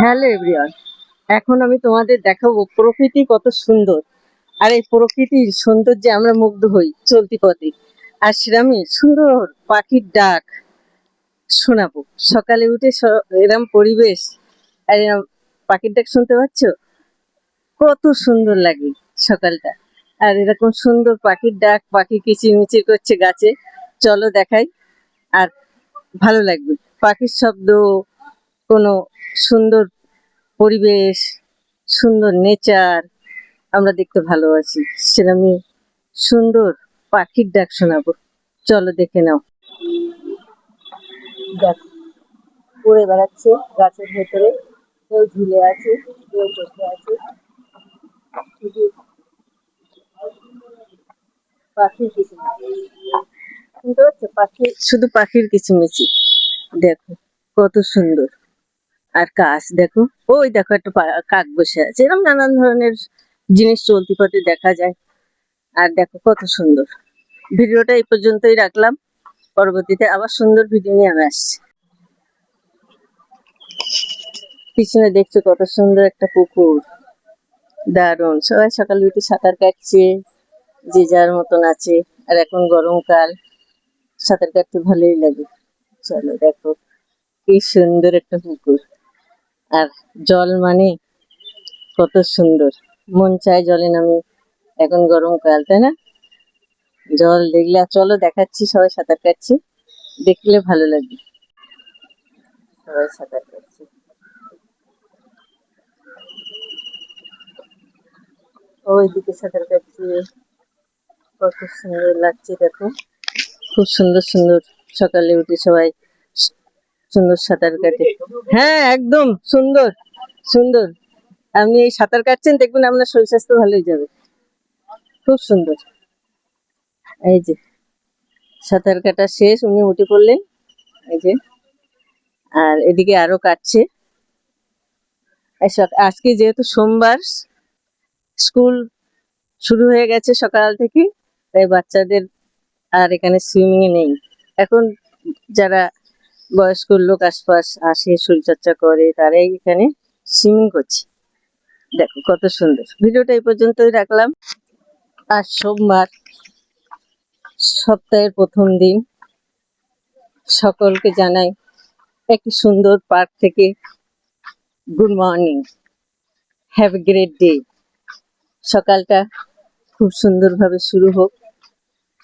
Hello everyone, এখন আমি তোমাদের দেখাবো প্রকৃতি কত সুন্দর। আর এই প্রকৃতির সৌন্দর্যে আমরা মুগ্ধ হই চলতি পথে। আর সেরকমই সুন্দর পাখির ডাক শোনাবো। সকালে উঠে এরম পরিবেশ আর এরম পাখির ডাক শুনতে পাচ্ছ, কত সুন্দর লাগে সকালটা। আর এরকম সুন্দর পাখির ডাক, পাখি কিচিরমিচির করছে গাছে, চলো দেখাই। আর ভালো লাগবে পাখির শব্দ, কোনো সুন্দর পরিবেশ, সুন্দর নেচার আমরা দেখতে ভালোবাসি। সেরকমই সুন্দর পাখির ডাক শোনাবো, চলো দেখে নাও। দেখ, উড়ে বেড়াচ্ছে গাছের ভেতরে, কেউ ঝুলে আছে, কেউ বসে আছে। শুধু পাখির কিচিরমিচির শুনতে পাচ্ছ, পাখির শুধু পাখির কিচিরমিচি। দেখো কত সুন্দর। আর কাশ দেখো, ওই দেখো একটা কাক বসে আছে। এরকম নানান ধরনের জিনিস চলতি পথে দেখা যায়। আর দেখো কত সুন্দর। ভিডিওটা এই পর্যন্তই রাখলাম, পরবর্তীতে আবার সুন্দর ভিডিও নিয়ে আমি আসছি। পিছনে দেখছো কত সুন্দর একটা পুকুর, দারুণ। সবাই সকালে উঠে সাঁতার কাটছে, যে যার মতন আছে। আর এখন গরমকাল, সাঁতার কাটতে ভালোই লাগে। চলো দেখো কি সুন্দর একটা পুকুর। আর জল মানে কত সুন্দর, মন চায় জলে নামি। এখন গরমকাল, তাই না? জল দেখলে, আর চলো দেখাচ্ছি, সবাই সাঁতার কাটছে, দেখলে ভালো লাগবে। সবাই সাঁতার কাটছে, ওইদিকে সাঁতার কাটছে, কত সুন্দর লাগছে দেখো। খুব সুন্দর সুন্দর সকালে উঠে সবাই সুন্দর সাঁতার কাটে। হ্যাঁ একদম সুন্দর সুন্দর। আপনি এই সাঁতার কাটছেন, দেখবেন আপনার শরীর স্বাস্থ্য ভালো হয়ে যাবে। খুব সুন্দর। এই যে সাঁতার কাটা শেষ, উনি উঠে পড়লেন, এই যে। আর এদিকে আরো কাটছে। আজকে যেহেতু সোমবার, স্কুল শুরু হয়ে গেছে সকাল থেকে, তাই বাচ্চাদের আর এখানে সুইমিং এ নেই এখন। যারা বয়স্ক লোক আশপাশ আসে, শরীরচর্চা করে, তারাই এখানে সুইমিং করছে। দেখো কত সুন্দর। ভিডিওটা এই পর্যন্তই রাখলাম। আজ সোমবার, সপ্তাহের প্রথম দিন। সকলকে জানাই একটি সুন্দর পার্ক থেকে good morning, have a great day. সকালটা খুব সুন্দরভাবে শুরু হোক,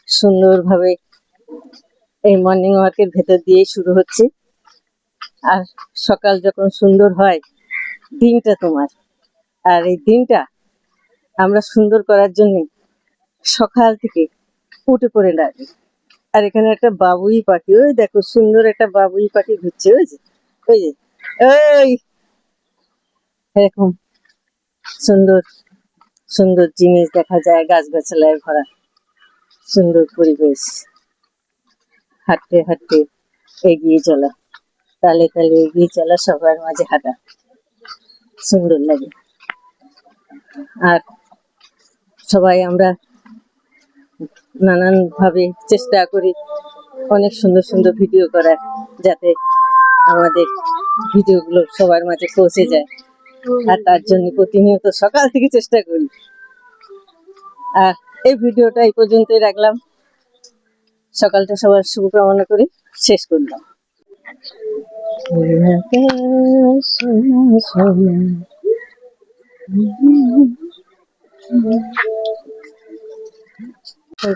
সুন্দরভাবে এই মর্নিং ওয়াকের ভেতর দিয়েই শুরু হচ্ছে। আর সকাল যখন সুন্দর হয়, দিনটা তোমার। আর এই দিনটা আমরা সুন্দর করার জন্য সকাল থেকে উঠে পড়ে লাগে। আর এখানে একটা বাবুই পাখি, ওই দেখো সুন্দর একটা বাবুই পাখি ঘুরছে, ওই যে ওই যে ওই এরকম সুন্দর সুন্দর জিনিস দেখা যায়, গাছগাছালায় ভরা সুন্দর পরিবেশ। হাঁটতে হাঁটতে এগিয়ে চলা, তালে তালে এগিয়ে চলা, সবার মাঝে হাঁটা, সুন্দর লাগে। আর সবাই আমরা নানান ভাবে চেষ্টা করি অনেক সুন্দর সুন্দর ভিডিও করার, যাতে আমাদের ভিডিওগুলো সবার মাঝে পৌঁছে যায়। আর তার জন্য প্রতিনিয়ত সকাল থেকে চেষ্টা করি। আর এই ভিডিওটা এই পর্যন্তই রাখলাম, সকালটা সবার শুভকামনা করে শেষ করলাম।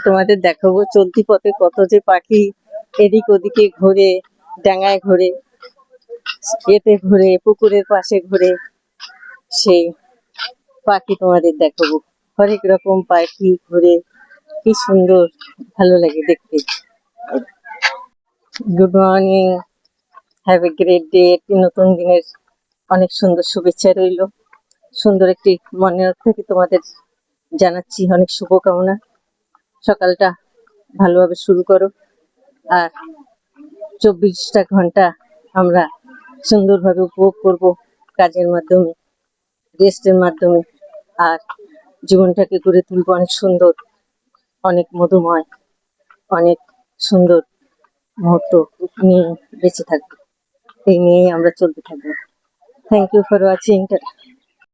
তোমাদের দেখাবো চলতি পথে কত যে পাখি এদিক ওদিকে ঘোরে, ডাঙায় ঘোরে, এতে ঘোরে, পুকুরের পাশে ঘোরে। সেই পাখি তোমাদের দেখাবো, হরেক রকম পাখি ঘুরে, কি সুন্দর, ভালো লাগে দেখতে। Good morning, have a great day. একটি নতুন দিনের অনেক সুন্দর শুভেচ্ছা রইল। সুন্দর একটি মনের থেকে তোমাদের জানাচ্ছি অনেক শুভকামনা। সকালটা ভালোভাবে শুরু করো। আর 24টা ঘন্টা আমরা সুন্দরভাবে উপভোগ করব, কাজের মাধ্যমে, রেস্টের মাধ্যমে। আর জীবনটাকে গড়ে তুলবো অনেক সুন্দর, অনেক মধুময়, অনেক সুন্দর মুহূর্ত নিয়ে বেঁচে থাকবো। এই নিয়েই আমরা চলতে থাকবো। Thank you for watching.